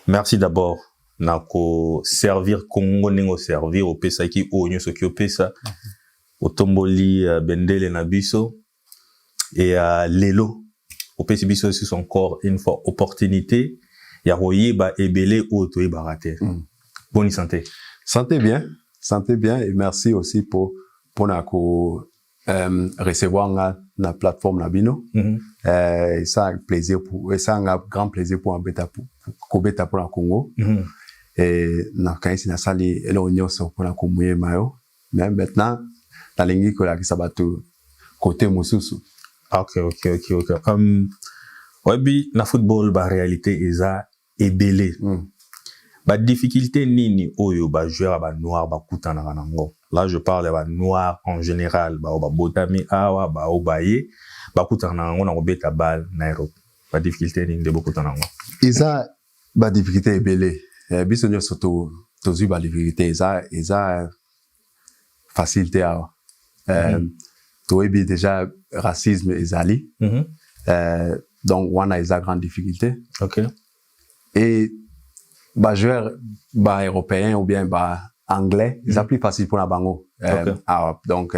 Merci d'abord nako servir Congo nengo servir au pesa ki onyo soki au pesa otomboli bendele na biso et lelo au pesa biso aussi son corps une fois opportunité ya royeba ebele ou to ebarater. Bonne santé. Santé bien et merci aussi pour nako recevoir na plateforme na bino. Ça un plaisir pour ça un grand plaisir pour embêta pour la Congo. Et na kaisi na sali elo nyoso pour la Congo mayo. Mais maintenant la lingi ko la kisabatu côté mususu. OK. Wabi na football ba réalité eza ebele. Ba difficulté nini oyo ba joueur ba noir ba kutana nango. Là je parle ba noir en général ba botami awa ba obaye ba kutana nango na kobeta bal na Europe. Ba difficulté nini de beaucoup nango. Eza ba difficulté ebele. Biso nyo soto tozu ba difficulté eza facilité awa. Toebi déjà racisme ezali. Donc wana eza grande difficulté. OK. Et bah joueur bah européen ou bien bah anglais c'est plus facile pour la bango. Donc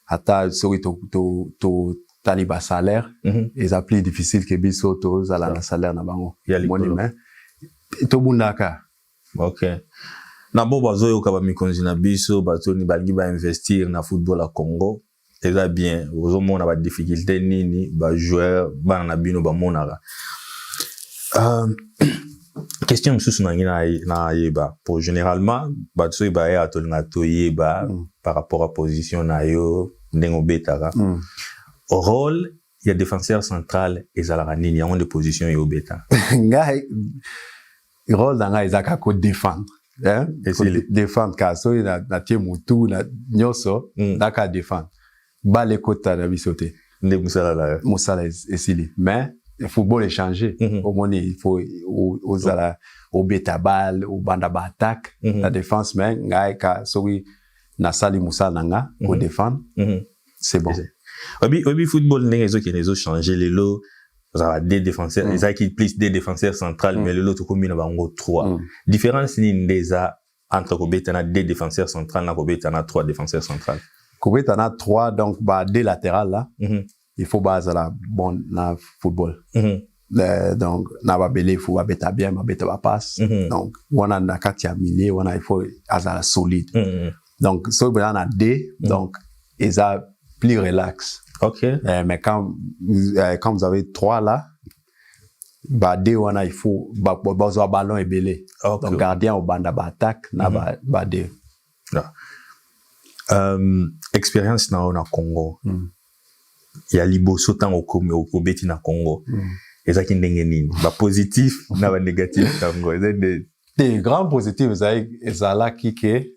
ata sori to tali ba salaire c'est plus difficile que biso to za la salaire na bango. Monime to bundaka. OK. Na bo bazoyo ka ba mikonzi na biso batoni balingi ba investir na football à Congo. Eza bien ozomo na ba difficulté nini ba joueur ba na bino ba monara. Question sous na yeba pour généralement batso ba ya tolinga toyeba par rapport à position na yo ndengo betara rôle il y a défenseur central et zalaka nini ya on de position yo beta ngai rôle danga ezaka ko défendre défendre ka so na tie mutu na nyoso daka défendre bale kota na bisote nde musala esili mais le football est changé. Au moins, il faut au beta ball, au banda attaque, la défense, mais ngaïka, sorry, na sali moussa nanga, au défendre, c'est bon. Obi football n'est pas qui ont changé les lots, ça des défenseurs, les qui plus des défenseurs centrales, mais le lot tout combine bango 3. Différence ni déjà entre Kobeta na des défenseurs centrales, na Kobeta na 3 défenseurs centrales. Kobeta na 3 donc bah des latérales là. Il faut baser la bon na football. Donc na ba belé faut beta bien ba beta ba passe. Donc wana na katia milieu wana il faut azala solide. Donc so bien na D donc ils a plus relax. OK. Mais quand vous avez 3 là ba D wana il faut ba ballon et belé. Donc gardien au banda ba attaque na ba D. Expérience na Congo. Il y a liboso tant au beti na Congo. Ezaki ndenge nini ba positif na ba négatif tango des grands positifs ezala kike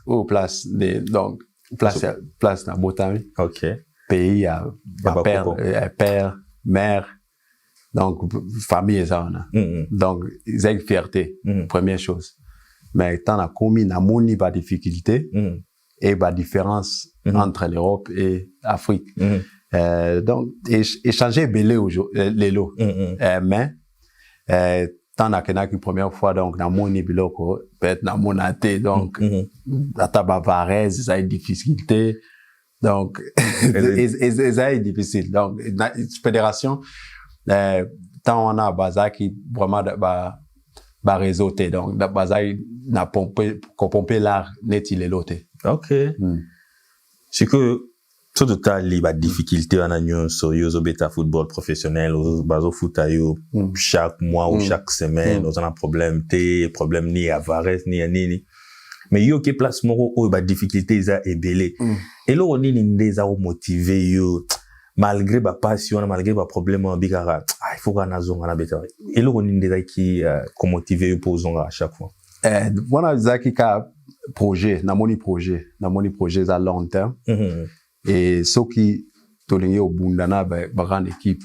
au place de donc place na botami. OK. Pays à père mère donc famille ezana. Donc c'est fierté première chose. Mais tant na commis na moni ba difficulté et la différence entre l'Europe et l'Afrique. Donc, échanger belé les lots. Mais, tant na qui première fois, donc, na moni biloko, peut-être na monaté, donc, la tabavarez, ça a une difficulté. Donc, ça est difficile. Donc, la fédération, tant on a baza qui vraiment, ba réseauté. Donc, la baza, na pomper l'art, net il est loté. OK. C'est que tout total il y a difficulté en union sur yo beta football professionnel bazo foutayo chaque mois ou chaque semaine on a problème ni avares ni mais yo ke place moko o ba difficulté za ebele et lo nini ndeza o motiver yo malgré ba passion malgré ba problème en bigara il faut qu'on a zonga na beta et lo nini ndeza qui ko motiver yo pour zonga à chaque fois voilà zaki ka projet na moni projet à long terme et ceux qui tolingi au bundana ba grande équipe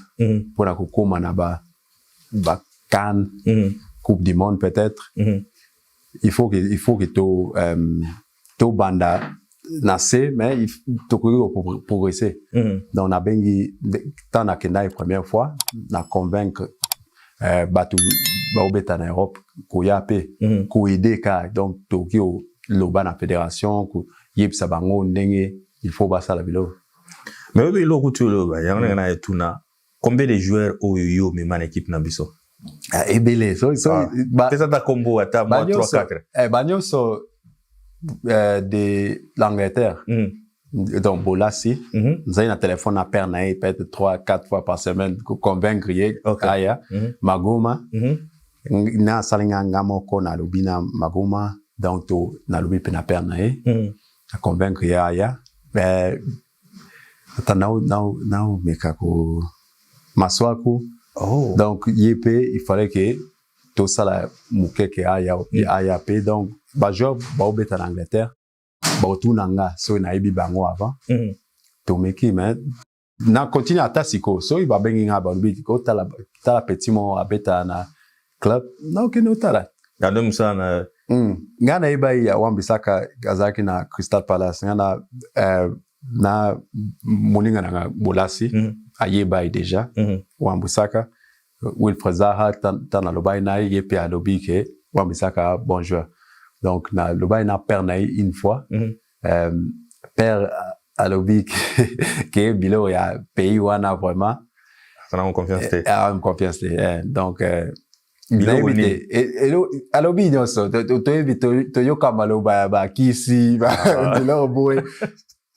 pour la kokoma na ba CAN Coupe du monde peut-être il faut que to banda nasser mais il faut progresser donc na bengi tant na kenda première fois na convaincre batu baobeta na Europe ko yape ko aider ka donc Tokyo loba na fédération ko yebisa bango ndenge il faut basa la bilo mais oui lo tu loba yana na etuna combien de joueurs oyo mais man équipe na biso ebele so pesa ta combo ata moi 3 4 banyoso de l'Angleterre donc Bolassi nous avons un téléphone à père naï peut-être 3-4 fois par semaine pour convaincre aya Magoma na salinga ngamoko na lobina Magoma donc to na lobi pe na père naï à convaincre aya mais now mekako maswaku donc yépé il fallait que tout ça la mukeke aya pe donc ba job ba obeta en Angleterre ba otunanga so na ibi bango avant to meki mais na continue atasiko so iba benginga ba obi ko tala petit mo abeta na club na okino tala gadom sana ngana iba ya wambisaka gazaki na Crystal Palace ngana na moninga na Bolassi ayeba déjà wambisaka Wilfred Zaha tana lobai na yepe alobi ke wambisaka bon joueur donc na lobai na père na une fois père alobi que bilo ya pays wana vraiment ça a confiance donc bilo alobi nyonso to yoka maloba ba kisi bilo boy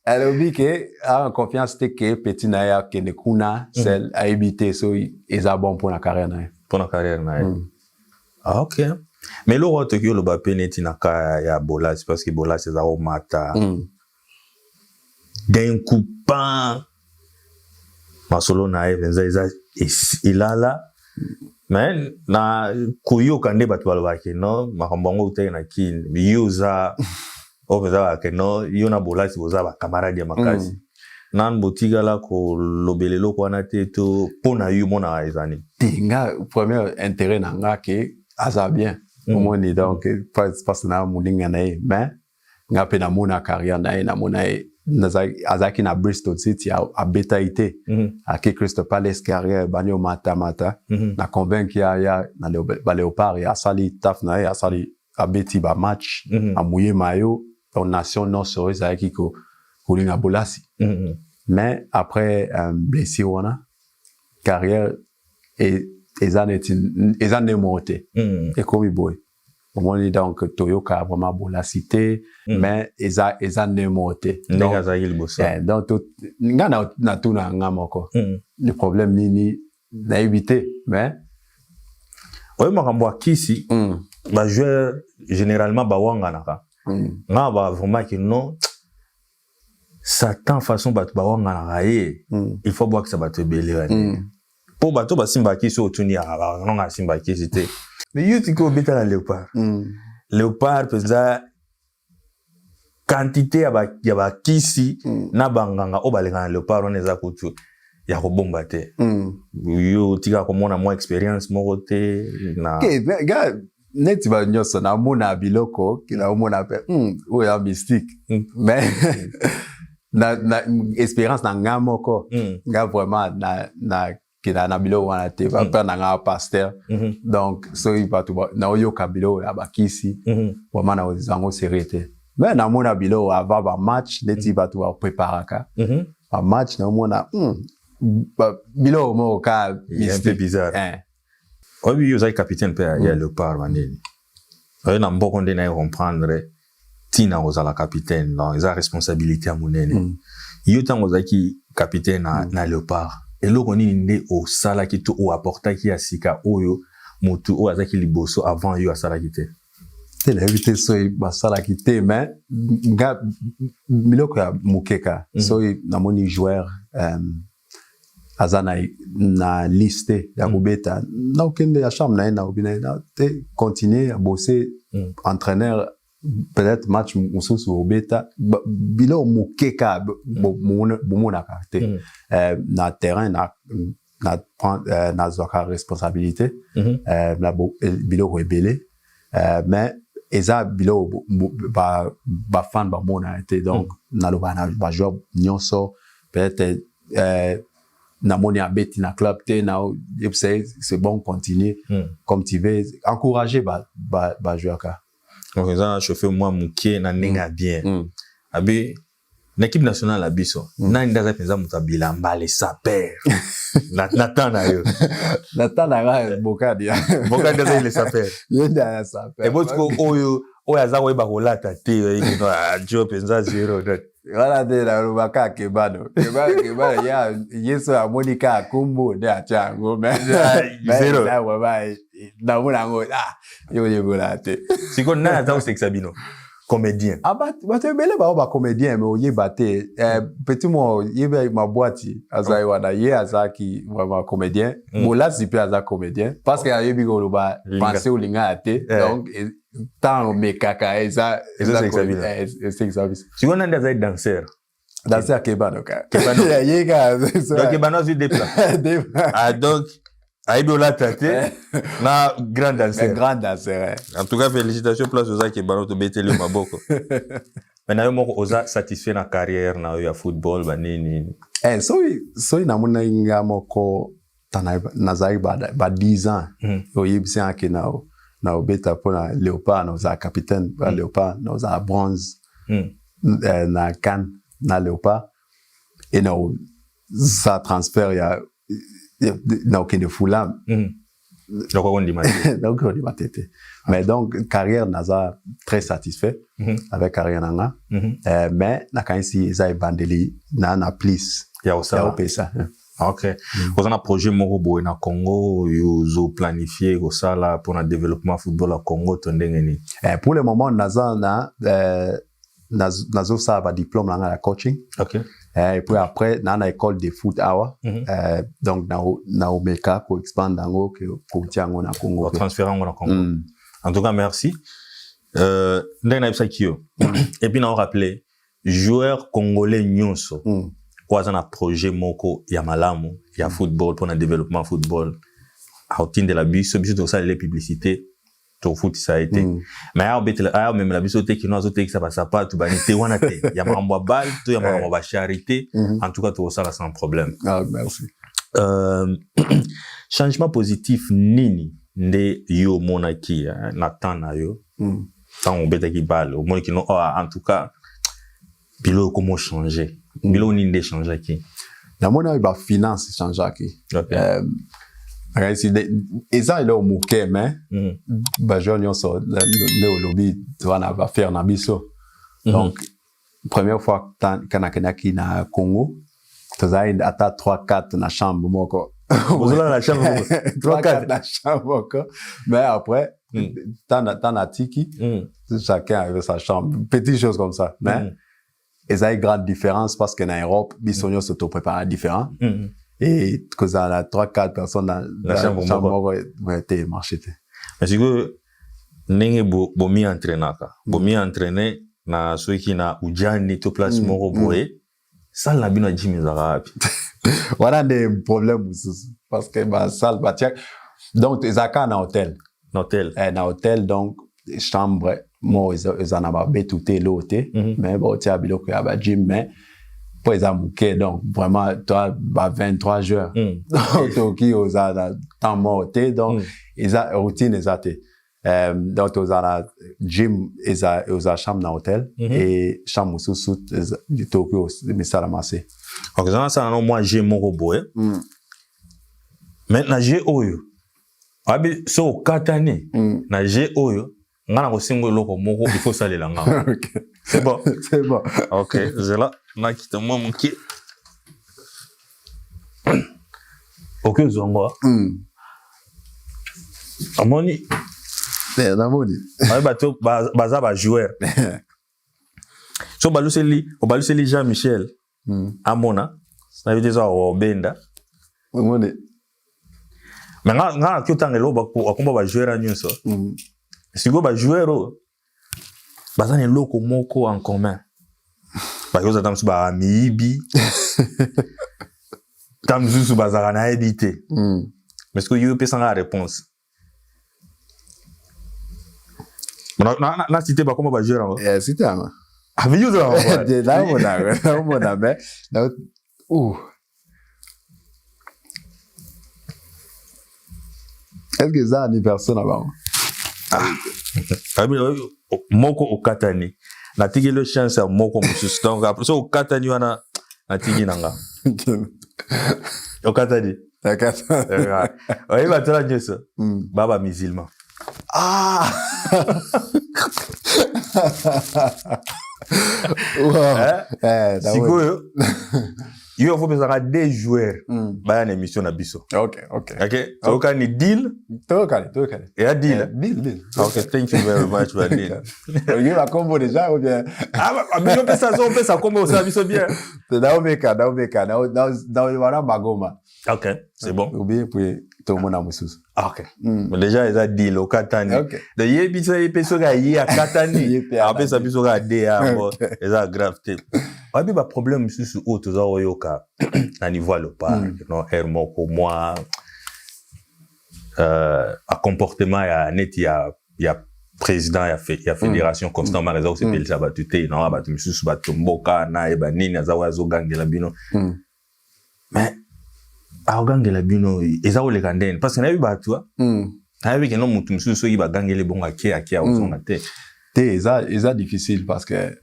alobi que a confiance que petit na ya que ne kuna celle a éviter so eza bon pour la carrière na ah ok mais le roi Tokyo le Mbappé neti na ka ya Bolas parce que Bolas c'est au mata d'un coup pas masolo na evenza ilala mais na kuyo kande batu balobaki no makambongo ute na kin yuza ovenza ke no yona Bolas boza ba camarade ya makazi nan botigala ko lobelelo ko na teto pona yu mona ezani tinga premier intérêt na nga ke aza bien omoni donc parce na muninga na mais nga pe na mona carrière na mona azaki na Bristol City a beta ité a ke Crystal Palace carrière banyo mata na convaincre ya na Léopard ya sali taf na ya sali a beti ba match a mouiller maillot en nation non sérieuse avec ko Kulinga Bolassi mais après blessé wana carrière et les années monté et comme boy on dit donc Toyoka vraiment Bolassi mais les années monté donc ngana na tuna ngamoko le problème ni na éviter mais ouais makambo akisi ba joueur généralement ba wanga naka nga ba vraiment que non Satan façon batu ba wanga naka il faut voir que ça va te belé pour bato ba simba kisi otuni non nga simba kisi te mais yuti ko beta na Léopard Léopard pesa quantité ya ba kisi na banganga o balenga na Léopard on eza kutu ya ko bomba te yo tika ko mona mo expérience moko te na gars net ba nyoso na mona biloko kila mona pe o ya mystique mais na expérience na ngamoko nga vraiment na kila na bilo wana te va pas na pasteur donc so il va tout na oyo kabilo ya bakisi vraiment na zango serité mais na mona bilo ava ba match net va tout préparaka un match na mona bilo mo ka un peu bizarre oui yo zai capitaine pe ya Léopard manini na mboko ndé na comprendre tina ozala capitaine dans les responsabilités à monene yo tango zaki capitaine na Léopard et loko nini nde o sala ki to o apporta ki asika oyo motu o azaki liboso avant yo asala ki te la éviter so ba sala ki te mais nga miloko ya mukeka so na moni joueur azana na liste ya kubeta na okende ya chambre na obina na te continuer à bosser entraîneur peut-être match mususu obeta bilo mukeka bomona karte na terrain na zoka responsabilité na bilo rebelle mais eza bilo ba fan ba mona été donc na lo ba job nyonso peut-être na moni abeti na club te na c'est bon continuer comme tu veux encourager ba joueur ka donc ça chauffer moi muke na ninga bien abi l'équipe nationale abiso na ndaza penza mutabila mbale sa père natana yo natana bokadi ndaza ile sa père yenda sa père et botiko oyo azawa iba kolata te yino ajo penza 0 wala de la rubaka kebano ya yeso amonika kumbu de achango mais 0 na wabai na mulango yo yebulate siko na ata usexabino comédien bate bele ba comédien mais oye bate petit mo yebe ma boîte azai wana ye azaki ma comédien mola zipe aza comédien parce que ayebi ko ba penser au linga ate donc tant me kaka eza service si on a des danseurs kebano ka yega donc kebano se déplace donc Aïdola Tate, na grand danseur. En tout cas, félicitations place aux qui ballon to beteli maboko. Maintenant moi oza satisfait na carrière na ya football banini. So na mona inga moko na zai ba 10 ans. Yo yebisi ake na obeta pona Léopard na za capitaine ba Léopard na za bronze. Na CAN na Léopard et na za transfert ya na aucune Fulham donc on dit matete mais donc carrière naza très satisfait avec carrière nanga mais na kanisi eza bandeli na plus ya opesa OK vous en a projet moko boy na Congo yo zo planifier ko sala pour le développement football à Congo tondengeni pour le moment naza nazo ça ba diplôme na la coaching OK et puis après dans la école de foot awa donc na omeka ko expand dango ko tiango na Congo transférer na Congo en tout cas merci ndena ibsakio et puis on rappeler joueur congolais nyonso kwa na projet moko ya malamu ya football pour le développement football à outil de la biso de ça les publicités to foot ça a été mais même la biso te qui nous azote qui ça passe pas tout banité wana te ya mambo bal to ya mambo ba charité en tout cas tout ça sans problème merci changement positif nini nde yo monaki na tana yo tant on beta ki bal au moins qui non en tout cas bilo comment changer bilo ni nde changer qui na mona ba finance changer qui eza ile omuke mais ba jeune nyonso le lobby wana ba faire na biso donc première fois kana ki na Congo tozai ata 3-4 na chambre moko ozala na chambre 3-4 na chambre moko mais après tana tiki chacun avait sa chambre petite chose comme ça mais eza une grande différence parce que na Europe biso nyonso to prépare différent et que ça a 3-4 personnes dans la chambre été marché. Mais c'est que n'engue bomi entraînaka bomi entraîner na ceux qui na ujani to place moko boye ça la bino jimi zarabi voilà des problèmes parce que ma salle donc zaka na hôtel donc chambre moi ils en a betuté l'hôtel mais bon tu as biloko ya ba gym mais pour exemple donc vraiment toi 23 joueurs donc qui aux a temps morté donc ils a routine exacte donc aux a gym ils a chambre dans hôtel et chambre sous du Tokyo mais ça la massé donc ça non moi j'ai mon robot maintenant j'ai oyo abi so katani na j'ai oyo ngana ko singo loko moko il faut saler la ngana c'est bon OK je là na kita moi mon qui OK zongo amoni bato baza ba joueur so baluseli Jean-Michel amona na vidéo za obenda amoni mais nga kyotangelo bakomba ba joueur nyonso sigo ba joueur bazane loko moko en commun ba yoza tamsu ba amibi tamsu bazara na habité mais ce que yo pesa la réponse na cité ba komba ba joueur cité ama avec yo de là on a mais Est-ce que ça anniversaire là-bas? Moko okatani. Na tigi le chance à moko mususu. Donc après ça okatani wana na tigi nanga. Okatani. Okatani. Oui, bah toi là ça. Baba musulman. Ah. Wow. Siko yo faut besoin des joueurs. Ba une émission na biso. OK. So can you deal? Tokale. Et deal. Deal. Okay, thank you very much for deal. Il va combo déjà ou bien? Mais on peut ça combo ça biso bien. C'est Naomeka. Dans voilà Magoma. OK, c'est bon. Ou bien puis tout le monde a mususu. OK. Mais déjà ils a deal au Katani. OK. De yé biso yé peso ga yé à Katani. Après ça biso ga dé à bon, ils a gravité. Abi ba problème mususu o to za oyoka na niveau le parc, non hermo ko moi a comportement ya net ya président ya fédération constant ma raison c'est pel ça batute non ba mususu ba tomboka na e ba nini za wazo gangela bino. Mais a gangela bino eza o le kandene parce que na bi ba toi. Na bi que non mutu mususu yi ba gangele bonga kia o zonga te. Eza difficile parce que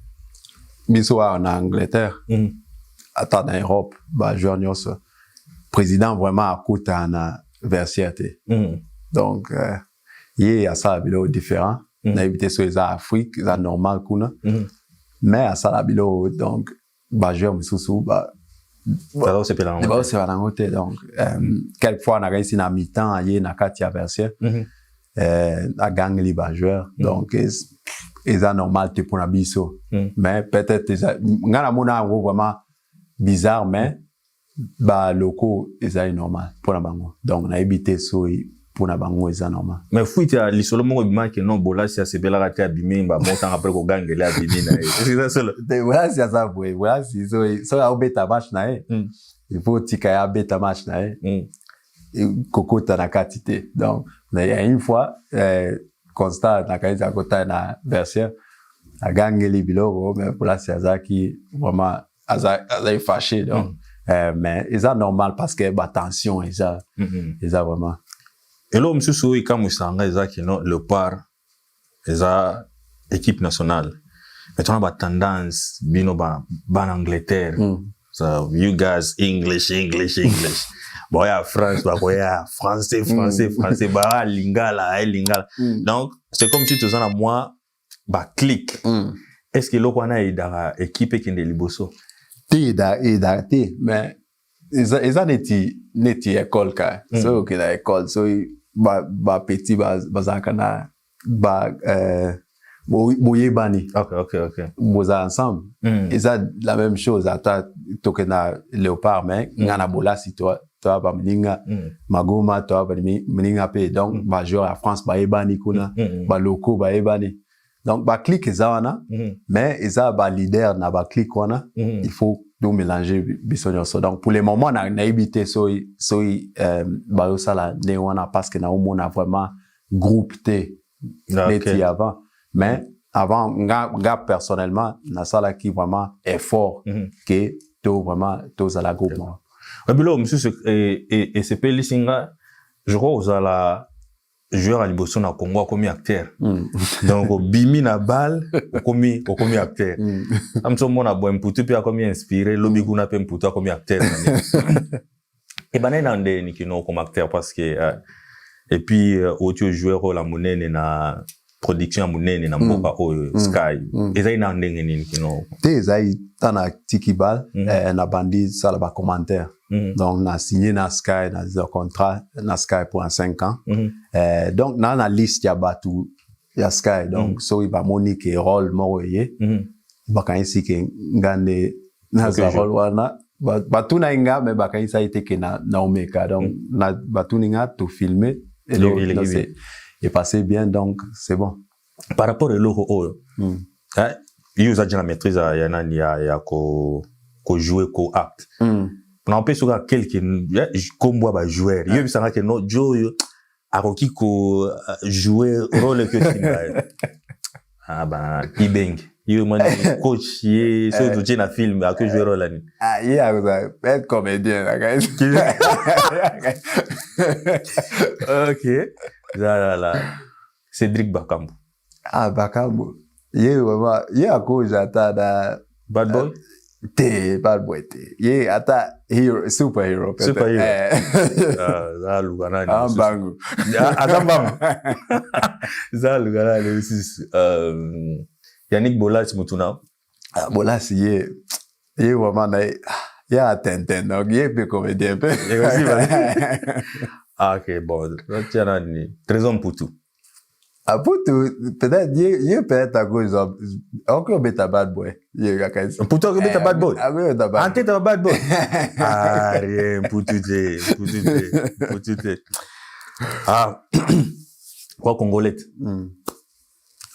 biso en Angleterre, en Europe, bah joueur nyonso président vraiment à côté en versité. Donc il y a ça bilo différent. Na évité sur les Afrique, ça normal kuna. Mais à ça bilo donc bah joueur mususu bah ça c'est pas là. C'est pas côté donc quelquefois on a réussi na mi-temps y na katia versité. A gang les joueurs donc ils ont normal pour la biso mais peut-être ngana mona vraiment bizarre mais ba locaux ils ont normal pour la bango donc on a évité so pour la bango ils ont normal mais fuite à l'isolo mo bima que non bola si c'est bela rate abimé ba montant après ko gangela abimé na c'est ça seul voilà c'est ça boy voilà si so a beta match na il faut tika ya beta match na kokota na quantité donc il y a une fois constat na kaisa kota na version a gangeli biloko mais pour la c'est qui vraiment aza fâché donc mais ils a normal parce que ba tension ils a vraiment et là monsieur Soui comme sanga ils a qui non le par ils a équipe nationale maintenant ba tendance bino ba Angleterre so you guys English bon ya France ba ya français ba lingala donc c'est comme si tu en as moi ba click est-ce que loko na ida équipe qui ndé liboso ida mais ils a neti école ka so que la école so ba petit ba zakana ba Boyebani. OK. Boza ensemble. Ils ont la même chose. Ata tokena léopard mais ngana bola si toi ba mninga magoma toi ba mninga pe donc ba joueur à France ba ebani kuna ba loko ba ebani. Donc ba clique zawana mais ils a ba leader na ba clique wana il faut donc mélanger bisonyo so donc pour le moment na éviter so ba yosala ne wana parce que na on a vraiment groupe T l'été avant. Mais avant, nga personnellement, na sala qui vraiment est fort que tout vraiment tous à la groupe. Ouais, bilo monsieur et c'est pas lisinga, je crois aux ala joueur à Liboso na Congo comme acteur. Donc bimi na balle comme acteur. Amso mona bo mputu pe comme inspiré, lobi kuna pe mputu comme acteur. Et bané nande ni kino comme acteur parce que et puis autre joueur la monnaie na production munene na mboka o Sky eza ina ndenge nini kino te eza tana tikibal na bandi sala ba commentaire donc na signé na Sky na un contrat na Sky pour 5 ans donc na liste ya batu ya Sky donc so iba monique rôle moye ba kan ici ke ngande na za rôle wana batu na inga mais ba kan isa ite ke na omeka donc na batu ninga to filmer et donc c'est passé bien donc c'est bon par rapport au logo hein il usa la maîtrise ya nani ya ko jouer ko act on peut sur quelqu'un comme ba joueur il bisa que no joyo akoki ko jouer rôle que singa ba ibeng il m'a coach yi so do na film a que jouer rôle ani il a être comédien Ok. Là. Cédric Bakambu. Ah, Bakambu. Vraiment, à cause de Bad Boy? Bad Boy. Hero, superhero. Za Lugana. Bangu. Bangu. Za Lugana. Yannick Bolas Mutuna. Bolas, vraiment, Tintin, donc peut comédien. Ah, ok, bon. Trésor Mputu. Mputu, peut-être, peut-être à cause de... Encore bêta Bad Boy. Mputu encore bêta Bad Boy? En tête à Bad Boy? Ah, rien, Mputu. Ah, quoi Congolais?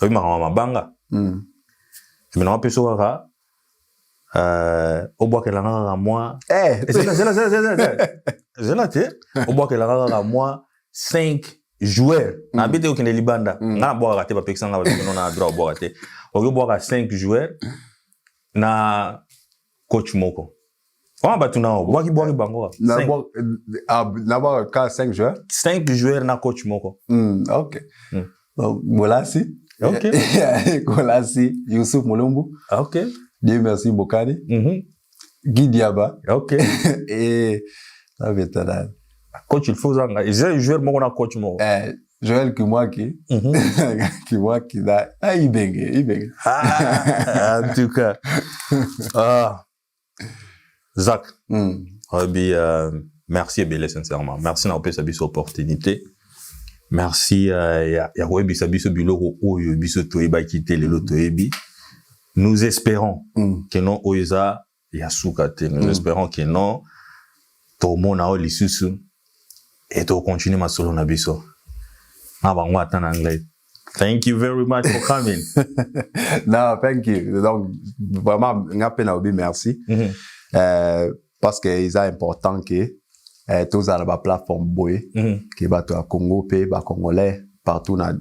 Oui, ma banga. Je me rappelle sur au bois qu'elle a à moi. Au bois qu'elle a à moi 5 joueurs. Na bité au Kenya Libanda. Na bois raté pas pexanga na droit bois raté. Au bois 5 joueurs na coach moko. On va tuna au bois qui bois bango. Na bois 5 joueurs. 5 joueurs na coach moko. OK. Donc Bolasi. OK. Bolasi, Youssouf Mulumbu. OK. Dieu merci Bokani. Guy Diaba. OK. Et ça va être là. Coach il faut zanga. J'ai joueur mon na coach mo. Joël Kimwaki. Kimwaki da Ibenge. En tout cas. Zach. Merci Bélé sincèrement. Merci d'avoir cette opportunité. Merci ya webi sabiso biloko oyo biso toeba kité le toebi. Nous espérons que non oiza ya sukate. Nous espérons que non to mona o lisusu et to continue ma solo na biso. Abango ata en anglais. Thank you very much for coming. No, thank you. Donc vraiment ngapena obi merci. Parce que c'est important que tous à la plateforme boy qui va à Congo pe ba congolais partout na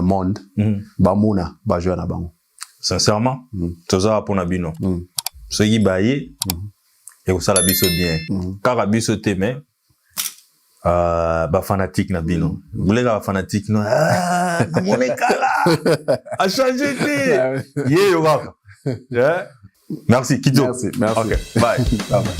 monde ba mona ba jouer na bango. Sincèrement, toza pour na bino. Ce qui baye et ça la biso bien. Car biso témé ba fanatique na bino. Voulez ba fanatique no mon écala. A changer té. Yo va. Merci Kido. Merci. OK, bye. Bye bye.